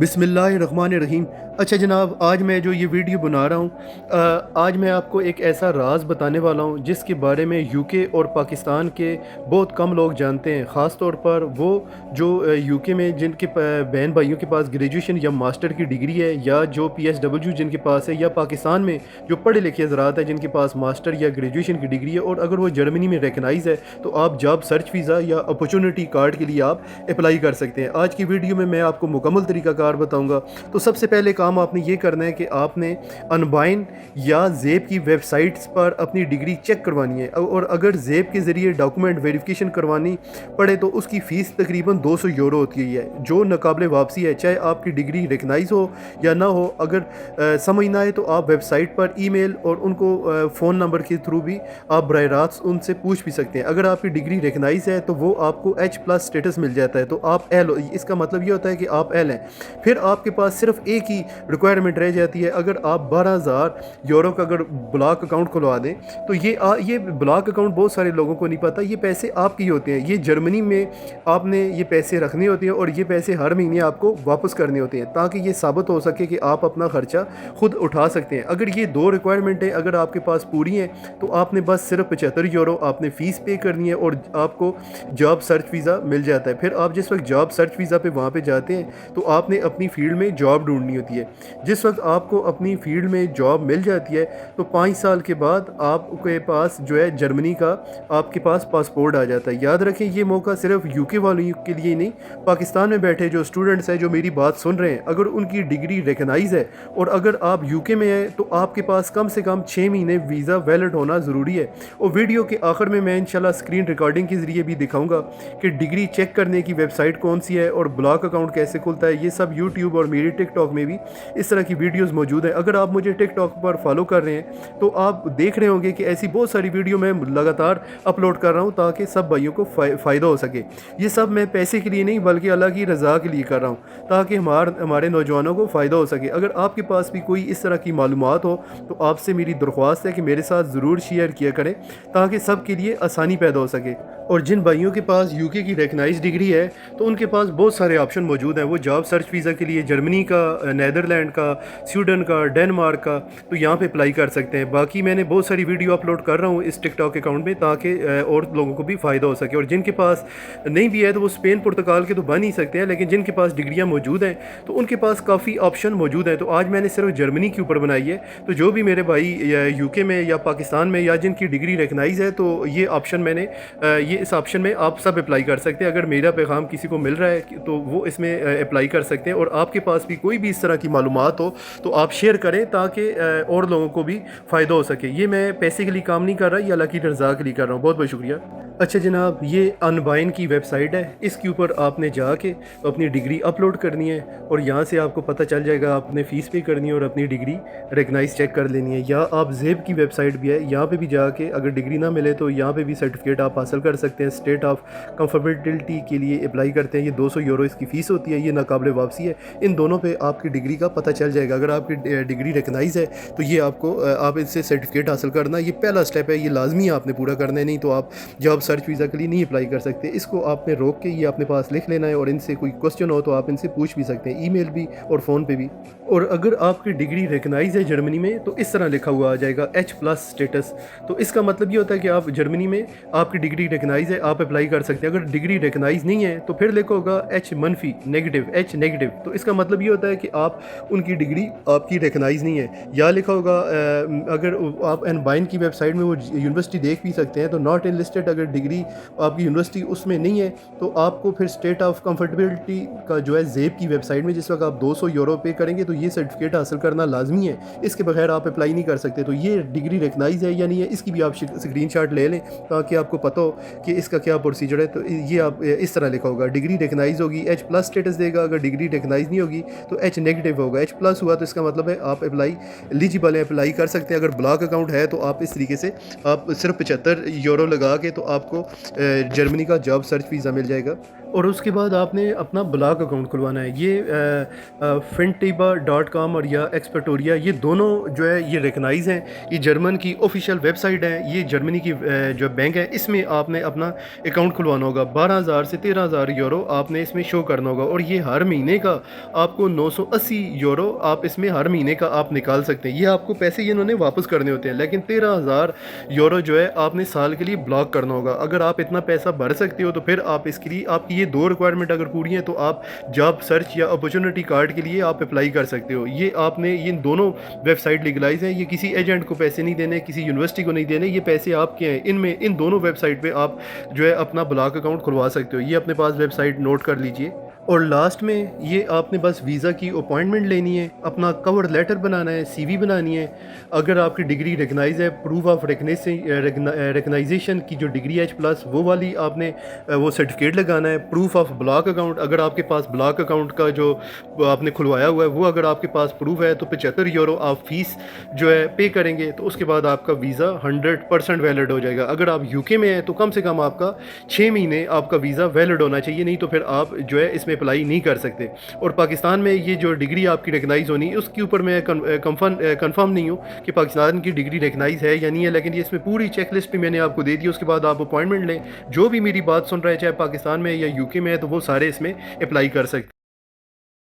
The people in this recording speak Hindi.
बिस्मिल्लाहिर्रहमानिर्रहीम। अच्छा जनाब, आज मैं जो ये वीडियो बना रहा हूँ, आज मैं आपको एक ऐसा राज बताने वाला हूँ जिसके बारे में यूके और पाकिस्तान के बहुत कम लोग जानते हैं। ख़ास तौर पर वो जो यूके में जिनके बहन भाइयों के पास ग्रेजुएशन या मास्टर की डिग्री है, या जो पीएसडब्ल्यू जिनके पास है, या पाकिस्तान में जो पढ़े लिखे हज़रात हैं जिनके पास मास्टर या ग्रेजुएशन की डिग्री है, और अगर वो जर्मनी में रिकगनाइज़ है तो आप जॉब सर्च वीज़ा या अपॉर्चुनिटी कार्ड के लिए आप अप्लाई कर सकते हैं। आज की वीडियो में मैं आपको मुकम्मल तरीक़ाकार बताऊंगा। तो सबसे पहले काम आपने ये करना है कि आपने अनबाइन या ज़ेब की वेबसाइट्स पर अपनी डिग्री चेक करवानी है, और अगर ज़ेब के ज़रिए डॉक्यूमेंट वेरिफिकेशन करवानी पड़े तो उसकी फ़ीस तकरीबन 200 यूरो होती है, जो नाकाबिले वापसी है, चाहे आपकी डिग्री रिकगनाइज हो या ना हो। अगर समझ ना आए तो आप वेबसाइट पर ईमेल और उनको फ़ोन नंबर के थ्रू भी आप बराह रास्त उनसे पूछ भी सकते हैं। अगर आपकी डिग्री रिकगनाइज है तो वो आपको H+ स्टेटस मिल जाता है, तो आप एल हो। इसका मतलब ये होता है कि आप एल हैं। फिर आपके पास सिर्फ एक ही रिक्वायरमेंट रह जाती है। अगर आप 12,000 यूरो का अगर ब्लॉक अकाउंट खुलवा दें तो ये ब्लॉक अकाउंट बहुत सारे लोगों को नहीं पता, ये पैसे आपके ही होते हैं। ये जर्मनी में आपने ये पैसे रखने होते हैं और ये पैसे हर महीने आपको वापस करने होते हैं, ताकि ये साबित हो सके कि आप अपना खर्चा खुद उठा सकते हैं। अगर ये दो रिक्वायरमेंटें अगर आपके पास पूरी हैं तो आपने बस सिर्फ 75 यूरो आपने फ़ीस पे करनी है और आपको जॉब सर्च वीज़ा मिल जाता है। फिर आप जिस वक्त जॉब सर्च वीज़ा पे वहाँ पे जाते हैं तो आपने अपनी फ़ील्ड में जॉब ढूंढनी होती है। जिस वक्त आपको अपनी फ़ील्ड में जॉब मिल जाती है तो 5 साल के बाद आपके पास जो है जर्मनी का आपके पास पासपोर्ट आ जाता है। याद रखें, ये मौका सिर्फ यूके वालों के लिए नहीं, पाकिस्तान में बैठे जो स्टूडेंट्स हैं जो मेरी बात सुन रहे हैं, अगर उनकी डिग्री रिकगनाइज है और अगर आप यूके में हैं तो आपके पास कम से कम 6 महीने वीज़ा वैलिड होना ज़रूरी है। और वीडियो के आखिर में मैं इंशाल्लाह स्क्रीन रिकॉर्डिंग के ज़रिए भी दिखाऊंगा कि डिग्री चेक करने की वेबसाइट कौन सी है और ब्लॉक अकाउंट कैसे खुलता है। ये सब यूट्यूब और मेरी टिकटॉक में भी इस तरह की वीडियोस मौजूद हैं। अगर आप मुझे टिकटॉक पर फॉलो कर रहे हैं तो आप देख रहे होंगे कि ऐसी बहुत सारी वीडियो मैं लगातार अपलोड कर रहा हूँ ताकि सब भाइयों को फ़ायदा हो सके। ये सब मैं पैसे के लिए नहीं बल्कि अल्लाह की रज़ा के लिए कर रहा हूँ, ताकि हमारे नौजवानों को फ़ायदा हो सके। अगर आपके पास भी कोई इस तरह की मालूमात हो तो आपसे मेरी दरख्वास्त है कि मेरे साथ ज़रूर शेयर किया करें ताकि सब के लिए आसानी पैदा हो सके। और जिन भाइयों के पास यूके की रिकगनाइज डिग्री है तो उनके पास बहुत सारे ऑप्शन मौजूद हैं। वो जॉब सर्च वीज़ा के लिए जर्मनी का, नीदरलैंड का, स्वीडन का, डेनमार्क का, तो यहाँ पे अप्लाई कर सकते हैं। बाकी मैंने बहुत सारी वीडियो अपलोड कर रहा हूँ इस टिकटॉक अकाउंट में ताकि और लोगों को भी फ़ायदा हो सके। और जिनके पास नहीं भी है तो वो स्पेन पुर्तगाल के तो बन ही सकते हैं, लेकिन जिनके पास डिग्रियाँ मौजूद हैं तो उनके पास काफ़ी ऑप्शन मौजूद हैं। तो आज मैंने सिर्फ जर्मनी के ऊपर बनाई है। तो जो भी मेरे भाई यूके में या पाकिस्तान में या जिनकी डिग्री रिकगनाइज है तो ये ऑप्शन मैंने ये इस ऑप्शन में आप सब अप्लाई कर सकते हैं। अगर मेरा पैगाम किसी को मिल रहा है तो वो इसमें अप्लाई कर सकते हैं। और आपके पास भी कोई भी इस तरह की मालूमात हो तो आप शेयर करें ताकि और लोगों को भी फ़ायदा हो सके। ये मैं पैसे के लिए काम नहीं कर रहा, ये अल्लाह की रज़ा के लिए कर रहा हूँ। बहुत बहुत शुक्रिया। अच्छा जनाब, ये अनबाइन की वेबसाइट है, इसके ऊपर आपने जाके अपनी डिग्री अपलोड करनी है और यहाँ से आपको पता चल जाएगा आपने फ़ीस पे करनी है और अपनी डिग्री रिकगनाइज चेक कर लेनी है। या आप ज़ेब की वेबसाइट भी है, यहाँ पे भी जाके अगर डिग्री ना मिले तो यहाँ पे भी सर्टिफिकेट आप हासिल कर सकते हैं। स्टेट ऑफ कंफर्टेबिलिटी के लिए अप्लाई करते हैं, ये 200 यूरो इसकी फ़ीस होती है, ये नाकाबिले वापसी है। इन दोनों पर आपकी डिग्री का पता चल जाएगा। अगर आपकी डिग्री रिकगनाइज है तो ये आपको आप इससे सर्टिफिकेट हासिल करना, ये पहला स्टेप है, ये लाजमी आपने पूरा करना है, नहीं तो आप जॉब सर्च वीज़ा के लिए नहीं अप्लाई कर सकते। इसको आपने रोक के ये अपने पास लिख लेना है और इनसे कोई क्वेश्चन हो तो आप इनसे पूछ भी सकते हैं, ईमेल भी और फ़ोन पे भी। और अगर आपकी डिग्री रिकगनाइज है जर्मनी में तो इस तरह लिखा हुआ आ जाएगा H+ स्टेटस। तो इसका मतलब ये होता है कि आप जर्मनी में आपकी डिग्री रिकगनाइज है, आप अप्लाई कर सकते हैं। अगर डिग्री रिकगनाइज नहीं है तो फिर लिखा होगा H- नेगेटिव, H नेगेटिव। तो इसका मतलब ये होता है कि आप उनकी डिग्री आपकी रिकगनाइज नहीं है। या लिखा होगा अगर आप अनबाइन की वेबसाइट में वो यूनिवर्सिटी देख भी सकते हैं तो नॉट इनलिस्टेड। अगर डिग्री आपकी यूनिवर्सिटी उसमें नहीं है तो आपको फिर स्टेट ऑफ कंफर्टेबिलिटी का जो है ज़ेब की वेबसाइट में जिस वक्त आप 200 यूरो पे करेंगे तो ये सर्टिफिकेट हासिल करना लाजमी है, इसके बगैर आप अप्लाई नहीं कर सकते। तो ये डिग्री रिकगनाइज है या नहीं है इसकी भी आप स्क्रीनशॉट ले लें ताकि आपको पता हो कि इसका क्या प्रोसीजर है। तो ये आप इस तरह लिखा होगा, डिग्री रिकगनाइज होगी H+ स्टेटस देगा, अगर डिग्री रिकगनाइज नहीं होगी तो H नेगेटिव होगा। H+ हुआ तो इसका मतलब है आप अप्लाई एलिजिबल है, अप्लाई कर सकते हैं। अगर ब्लॉक अकाउंट है तो आप इस तरीके से आप सिर्फ 75 यूरो लगा के तो आपको जर्मनी का जॉब सर्च वीज़ा मिल जाएगा। और उसके बाद आपने अपना ब्लॉग अकाउंट खुलवाना है। ये fintiba.com और या एक्सपर्टोरिया, ये दोनों जो है ये रिकगनाइज़ हैं, ये जर्मन की ऑफिशियल वेबसाइट है, ये जर्मनी की जो बैंक है, इसमें आपने अपना अकाउंट खुलवाना होगा। 12,000 से 13,000 यूरो आपने इसमें शो करना होगा, और ये हर महीने का आपको 980 यूरो आप इसमें हर महीने का आप निकाल सकते हैं। ये आपको पैसे ये इन्होंने वापस करने होते हैं, लेकिन 13,000 यूरो जो है आपने साल के लिए ब्लॉक करना होगा। अगर आप इतना पैसा भर सकते हो तो फिर आप इसके लिए, आपकी ये 2 रिक्वायरमेंट अगर पूरी हैं तो आप जॉब सर्च या अपॉर्चुनिटी कार्ड के लिए आप अप्लाई कर सकते हो। ये आपने ये दोनों वेबसाइट लीगलाइज हैं, ये किसी एजेंट को पैसे नहीं देने, किसी यूनिवर्सिटी को नहीं देने, ये पैसे आपके हैं। इनमें इन दोनों वेबसाइट पे आप जो है अपना ब्लॉक अकाउंट खुलवा सकते हो। ये अपने पास वेबसाइट नोट कर लीजिए। और लास्ट में ये आपने बस वीज़ा की अपॉइंटमेंट लेनी है, अपना कवर लेटर बनाना है, सीवी बनानी है। अगर आपकी डिग्री रिकगनाइज है, प्रूफ ऑफ रिकगनाइजेशन की जो डिग्री एच प्लस वो वाली आपने वो सर्टिफिकेट लगाना है। प्रूफ ऑफ ब्लॉक अकाउंट, अगर आपके पास ब्लॉक अकाउंट का जो आपने खुलवाया हुआ है वो अगर आपके पास प्रूफ है तो 75 यूरो आप फीस जो है पे करेंगे, तो उसके बाद आपका वीज़ा 100% वैलिड हो जाएगा। अगर आप यूके में हैं तो कम से कम आपका 6 महीने आपका वीज़ा वैलिड होना चाहिए, नहीं तो फिर आप जो है इसमें अप्लाई नहीं कर सकते। और पाकिस्तान में ये जो डिग्री आपकी रिकगनाइज़ होनी है उसके ऊपर मैं कंफर्म नहीं हूँ कि पाकिस्तान की डिग्री रिकगनाइज़ है या नहीं है, लेकिन ये इसमें पूरी चेकलिस्ट भी मैंने आपको दे दी। उसके बाद आप अपॉइंटमेंट लें। जो भी मेरी बात सुन रहे हैं चाहे पाकिस्तान में या यूके में है तो वो सारे इसमें अप्लाई कर सकते हैं।